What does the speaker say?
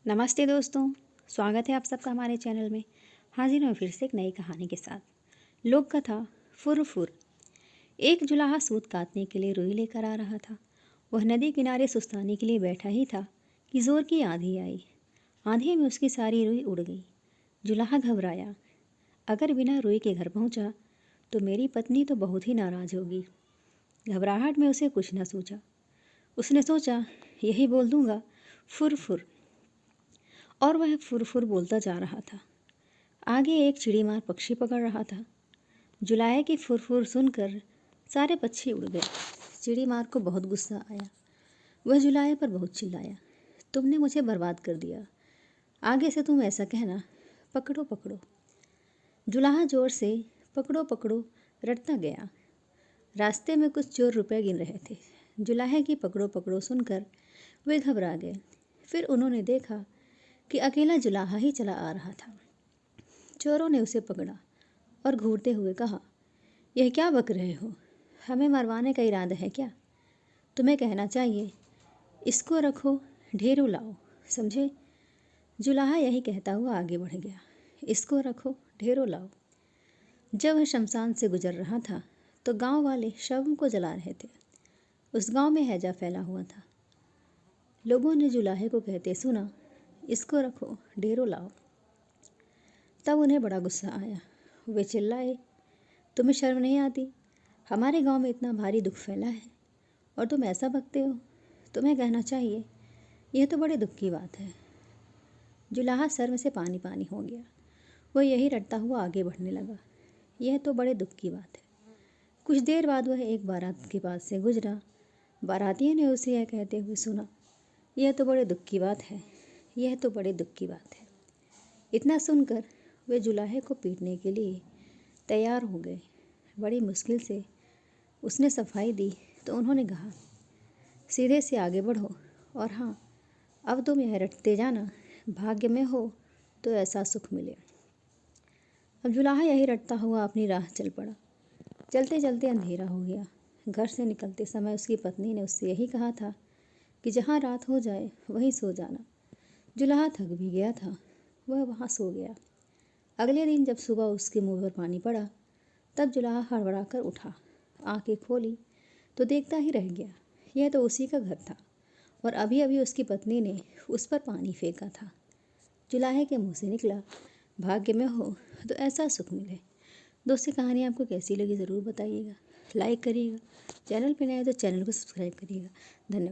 नमस्ते दोस्तों, स्वागत है आप सबका हमारे चैनल में। हाजिर हूँ फिर से एक नई कहानी के साथ। लोक कथा फुरफुर। एक जुलाहा सूत काटने के लिए रुई लेकर आ रहा था। वह नदी किनारे सुस्ताने के लिए बैठा ही था कि जोर की आंधी आई। आंधी में उसकी सारी रुई उड़ गई। जुलाहा घबराया। अगर बिना रुई के घर पहुँचा तो मेरी पत्नी तो बहुत ही नाराज़ होगी। घबराहट में उसे कुछ न सूझा। उसने सोचा, यही बोल दूंगा, फुरफुर। और वह फुरफुर बोलता जा रहा था। आगे एक चिड़ीमार पक्षी पकड़ रहा था। जुलाहे की फुरफुर सुनकर सारे पक्षी उड़ गए। चिड़ीमार को बहुत गुस्सा आया। वह जुलाहे पर बहुत चिल्लाया, तुमने मुझे बर्बाद कर दिया। आगे से तुम ऐसा कहना, पकड़ो पकड़ो। जुलाहा जोर से पकड़ो पकड़ो रटता गया। रास्ते में कुछ चोर रुपए गिन रहे थे। जुलाहे की पकड़ो पकड़ो सुनकर वे घबरा गए। फिर उन्होंने देखा कि अकेला जुलाहा ही चला आ रहा था। चोरों ने उसे पकड़ा और घूरते हुए कहा, यह क्या बक रहे हो? हमें मरवाने का इरादा है क्या? तुम्हें कहना चाहिए, इसको रखो, ढेरों लाओ, समझे? जुलाहा यही कहता हुआ आगे बढ़ गया। इसको रखो, ढेरों लाओ। जब वह शमशान से गुजर रहा था तो गांव वाले शवों को जला रहे थे। उस गांव में हैजा फैला हुआ था। लोगों ने जुलाहे को कहते सुना, इसको रखो, ढेरों लाओ। तब उन्हें बड़ा गुस्सा आया। वे चिल्लाए, तुम्हें शर्म नहीं आती? हमारे गांव में इतना भारी दुख फैला है और तुम ऐसा बकते हो? तुम्हें कहना चाहिए, यह तो बड़े दुख की बात है। जुलाहा सर में से पानी पानी हो गया। वह यही रटता हुआ आगे बढ़ने लगा, यह तो बड़े दुख की बात है। कुछ देर बाद वह एक बारात के पास से गुजरा। बारातियों ने उसे यह कहते हुए सुना, यह तो बड़े दुख की बात है, यह तो बड़े दुख की बात है। इतना सुनकर वे जुलाहे को पीटने के लिए तैयार हो गए। बड़ी मुश्किल से उसने सफाई दी तो उन्होंने कहा, सीधे से आगे बढ़ो और हाँ, अब तुम यह रटते जाना, भाग्य में हो तो ऐसा सुख मिले। अब जुलाहा यही रटता हुआ अपनी राह चल पड़ा। चलते चलते अंधेरा हो गया। घर से निकलते समय उसकी पत्नी ने उससे यही कहा था कि जहाँ रात हो जाए वहीं सो जाना। जुलाहा थक भी गया था, वह वहाँ सो गया। अगले दिन जब सुबह उसके मुंह पर पानी पड़ा तब जुलाहा हड़बड़ा कर उठा। आंखें खोली तो देखता ही रह गया, यह तो उसी का घर था और अभी अभी उसकी पत्नी ने उस पर पानी फेंका था। जुलाहे के मुंह से निकला, भाग्य में हो तो ऐसा सुख मिले। दोस्तों, कहानी आपको कैसी लगी ज़रूर बताइएगा। लाइक करिएगा, चैनल पर नए तो चैनल को सब्सक्राइब करिएगा। धन्यवाद।